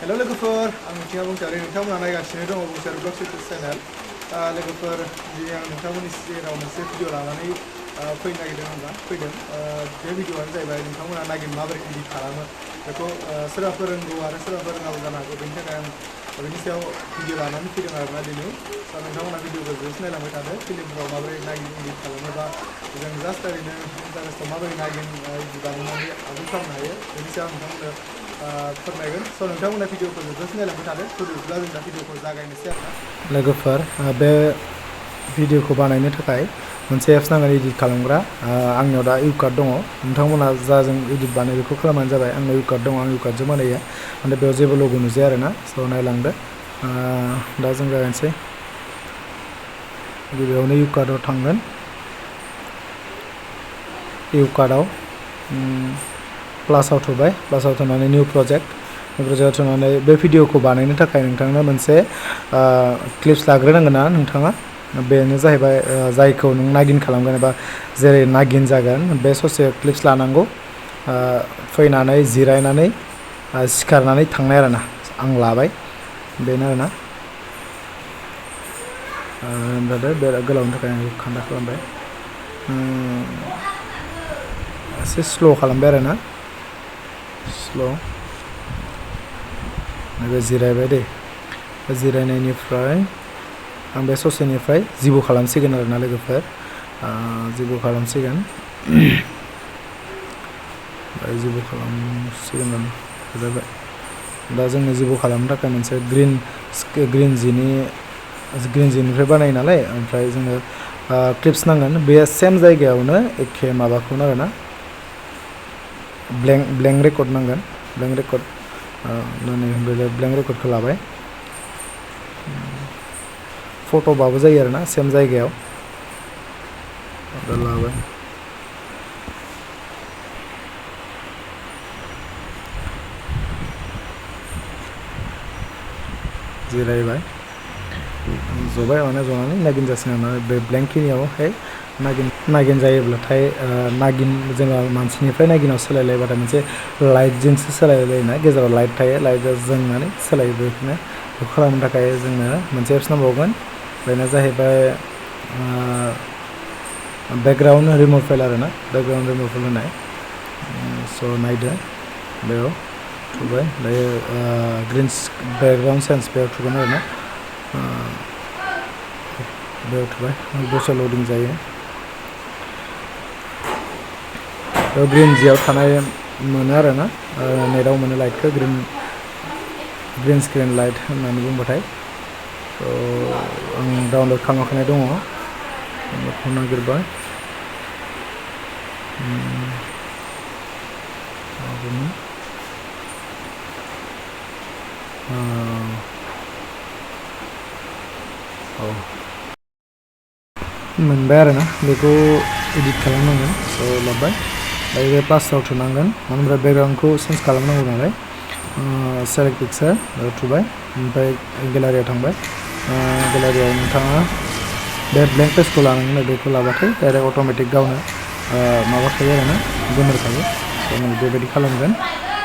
Hello लोगोफोर आं मिथिङा बुंसारि नोंथांमोना नायगासिनो दङ बुंसारि ब्लग इउटुब चेनेल लोगोफोर दिनै आं नोंथांमोननि सेराव मोनसे भिडिअ लानानै फैनो नागिरदों आंबा फैदों बे भिडिअआनो जाहैबाय नोंथांमोना नागिन माबोरै इडिट खालामो बेखौ सोरबाफोर रोंगौ आरो सोरबाफोर रोङाबो जानो हागौ बेनि थाखाय आं बेनि सायाव भिडिअ लानानै फैदों आरोना दिनै नोंथांमोना भिडिअखौ जोबोद नायलांबाय थादो फिल्मफोराव माबोरै नागिन इडिट खालामोबा जों जास्ट ओरैनो इन्टारेस्टआव माबोरै नागिन इडिट बानायनानै आपल'ड खालामनो हायो बेनि सायाव नोंथांमोननो फोरमायगोन स' नोंथांमोना भिडिअखौ जोबोद नायलांबाय थादो बिदिब्ला जों दा भिडिअखौ जागायनोसै आरोना लोगोफोर बे भिडिअखौ बानायनो थाखाय मोनसे एप्स नांगोन इडिट खालामग्रा आंनियाव दा इउकार्ड दङ नोंथांमोना जा जों इडिट बानायो बेखौ खालामबानो जाबाय आंनाव इउकार्ड दङ आं इउकार्डजों बानायो माने बेयाव जेबो लग' नुजाया आरोना स' नायलांदो दा जों जागायनोसै गिबियावनो इउकार्डआव थांगोन इउकार्डआव प्लासाव थुबाय प्लासाव थुनानै निउ प्रजेक्टआव थुनानै बे भिडिअखौ बानायनो थाखाय नोंथांनो मोनसे क्लिप्स लाग्रोनांगोन ना नोंथाङा बेनो जाहैबाय जायखौ नों नागिन खालामगोन एबा जेरै नागिन जागोन बे ससे क्लिप्स लानांगौ फैनानै जिरायनानै सिखारनानै थांनाय आरोना आं लाबाय बेनो आरोना बे गोलावनि थाखाय आं खान्दा खालामबाय एसे स्ल' खालामबाय आरोना स्ल' बे जिरायबाय दे जिरायनायनिफ्राय आं बे ससेनिफ्राय जिबो खालामसिगोन आरोना लोगोफोर जिबो खालामसिगोन जिबो खालामसिगोन जाबाय दा जोंनो जिबो खालामनो थाखाय मोनसे ग्रिन जिनिफ्राय बानायो नालाय ओमफ्राय जोंनो क्लिप्स नांगोन बे सेम जायगायावनो एखे माबाखौनो आरोना ब्लेंक रेकर्ड नांगोन ब्लेंक रेकर्ड ब्लेंक रेकर्डखौ लाबाय फट'बाबो जायो आरोना सेम जायगायाव लाबाय जिरायबाय जबाय माने जनानै नागिन जासिगोन बे ब्लेंक खिनियावहाय नागिन जायोब्लाथाय नागिन जोंहा मानसिनिफ्राय नागिनाव सोलायलायबाथाय मोनसे लाइटजोंसो सोलायलायोना गेजेराव लाइट थायो लाइटआ जोंनानै सोलायो बेखौनो बेखौ खालामनो थाखाय जोंनो मोनसे एप्स नांबावगोन बेनो जाहैबाय बेकग्राउन्ड रिमुभ फाइल आरोना बेकग्राउन्ड रिमुभ फाइल होनाय स' नायदो बेयाव थुबाय दायो ग्रिन बेकग्राउन्ड सेन्स बेयाव थुगोन आरोना बेयाव थुबाय दसे लडिं जायो बेयाव ग्रिन जियाव थानाय मोनो आरोना नेटआव मोनो लाइटखौ ग्रिन स्क्रिन लाइट होननानै बुंबाथाय आं डाउनलड खालामखानाय दङ बेखौ नागिरबाय मोनबाय आरोना बेखौ इडिट खालामनांगोन स' लाबाय दायो बे प्लासआव थुनांगोन मानो होनब्ला बेकग्राउन्डखौ चेन्ज खालामनांगौ नालाय सेलेक्ट पिक्सार बेयाव थुबाय ओमफ्राय गेलारियाव थांबाय गेलारियाव नोंथाङा बे ब्लेंक पेजखौ लानांगोन बेखौ लाबाथाय डाइरेक्ट अट'मेटिक गावनो माबा थायो आरोना गोमोरखायो स' नों बेबायदि खालामगोन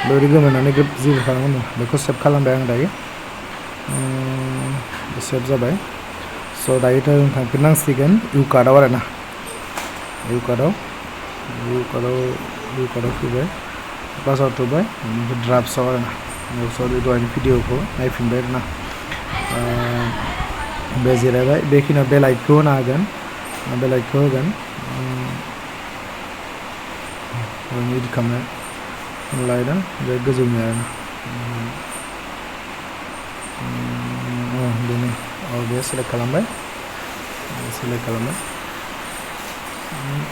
बेबायदि गोमोरनानै जेबो खालामगोन बेखौ सेभ खालामबाय आं दायो सेभ जाबाय स' दायोथ' जों थांफिननांसिगोन इउकार्डआव आरोना इउकार्डआव फैबाय प्लासाव थुबाय ओमफ्राय ड्राफ्ट्सआव आरोना सरि दहायनि भिडिअखौ नायफिनबाय आरोना बे जिरायबाय बेखिनियाव बे लाइटखौ होनो हागोन बे लाइटखौ होगोन इडिट खालामनाय लाइटआ बे गोजौनि आरोना बेनो बे सेलेक्ट खालामबाय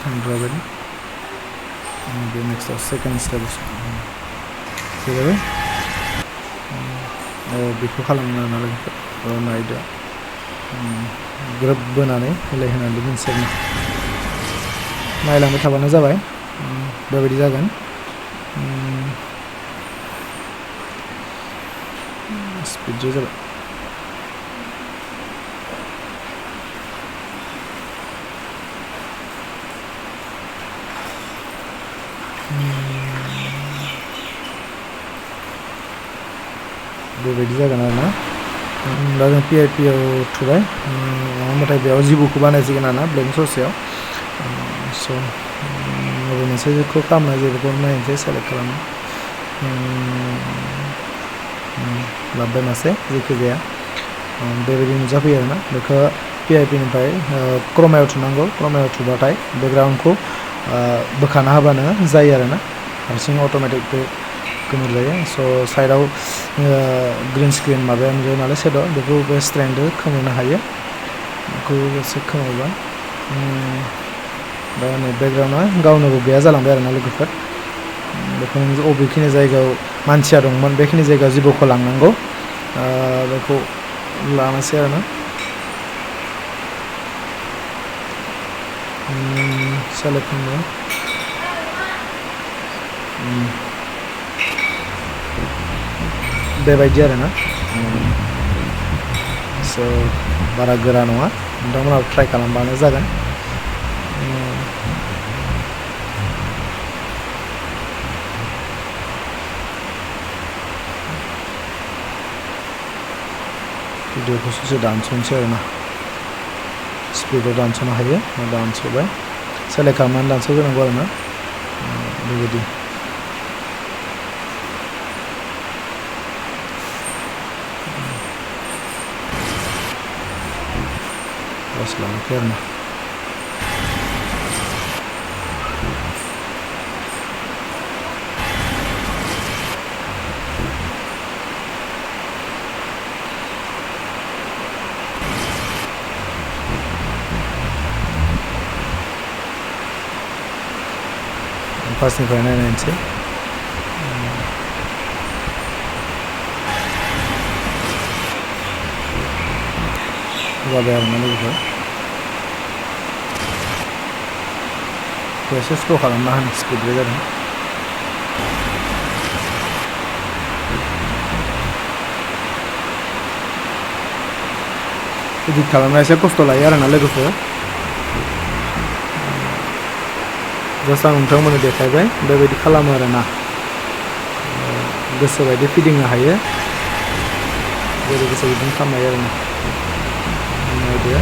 थांद्राबाय बे नेक्स्टआव सेकेन्ड स्टेप जेरैबाय बेखौ खालामनो नालाय नायदो ग्रोब बोनानै मिलायहोनानै दोनसै नायलांबाय थाबानो जाबाय बेबायदि जागोन स्पिड जाबाय बेबायदि जागोन आरोना दा जों PIP आव थुबाय ओमफ्राय बेयाव जिबौखौ बानायसिगोन आरोना ब्लेक ससेयाव स' बबे मोनसेखौ खालामनाय जायो बेखौ नायनोसै सेलेक्ट खालामनो लाबोबाय मासे जेखि जाया बेबायदि नुजाफैयो आरोना बेखौ PIP निफ्राय क्रमायाव थुनांगौ क्रमायाव थुबाथाय बेकग्राउन्डखौ बोखाना होबानो जायो आरोना हारसिं अट'मेटिक बे गोमोर जायो स' साइडआव ग्रिन स्क्रिन माबाया नुजायो नालाय सेडआव बेखौ बे स्ट्रेन्डजों खोमोरनो हायो बेखौ एसे खोमोरबा दा नै बेकग्राउन्डआ गावनो गैया जालांबाय आरोना लोगोफोर बेखौ नों बबेखिनि जायगायाव मानसिया दंमोन बेखिनि जायगायाव जिबौखौ लांनांगौ बेखौ लानोसै आरोना सेलेक्ट खालामो बेबायदि आरोना स' बारा गोरा नङा नोंथांमोनाबो ट्राइ खालामबानो जागोन भिडिअखौ ससे दानस'नोसै आरोना स्पिडआव दानस'नो हायो दानस'बाय सेलेक्ट खालामनानै दानस'ग्रोनांगौ आरोना बेबायदि बस लांखै आरोना फार्स्टनिफ्राय नायनोसै जाबाय आरोना लोगोफोर एसे स्ल' खालामना होनो स्पिडबो जादों इदिट खालामनाया एसे खस्थ' लायो आरोना लोगोफोर जास्ट आं नोंथांमोननो देखायबाय बेबायदि खालामो आरोना गोसोबायदि फिदिंनो हायो जेरै गोसो बिदिनो खालामनो हायो आरोना नायदो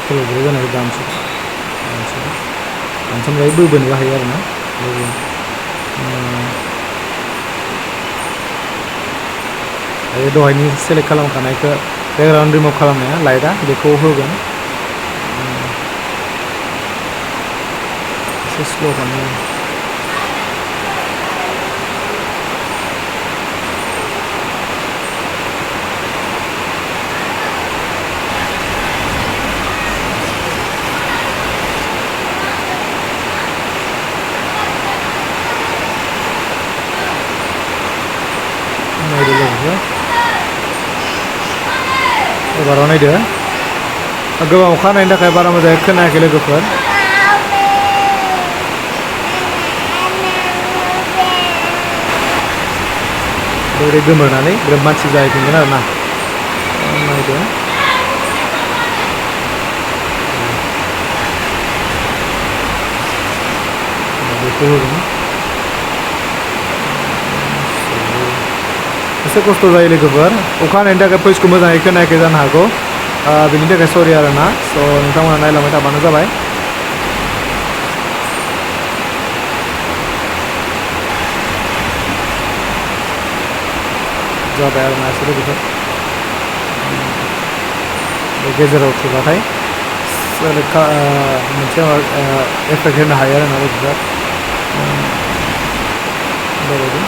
फोलोब्रै जानाय दानस'नाय बोबोनोबो हायो आरोना दायो दहायनि सेलेक्ट खालामखानायखौ बेकग्राउन्ड रिमुभ खालामनाया लाइटआ बेखौ होगोन एसे स्ल' खालामो नायदो लोगोफोर एबाराव नायदो गोबां अखा हानायनि थाखाय बारा मोजाङै खोनायाखै लोगोफोर बेबायदि गोमोरनानै ग्रोब मानसि जाहैफिनगोन आरोना नायदो बेखौ होगोन एसे खस्थ' जायो लोगोफोर अखा हानायनि थाखाय भइसखौ मोजाङै खोनायाखै जानो हागौ बेनि थाखाय सरि आरोना स' नोंथांमोना नायलांबाय थाबानो जाबाय जाबाय आरोना एसे लोगोफोर बे गेजेराव थुबाथाय मोनसे एफेक्ट होनो हायो आरोना लोगोफोर बेबायदि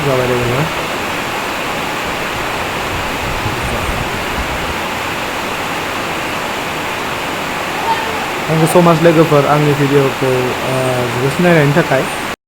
जाबाय लोगोफोर थेंक इउ स' माच लोगोफोर आंनि भिडिअखौ जोबोद नायनायनि थाखाय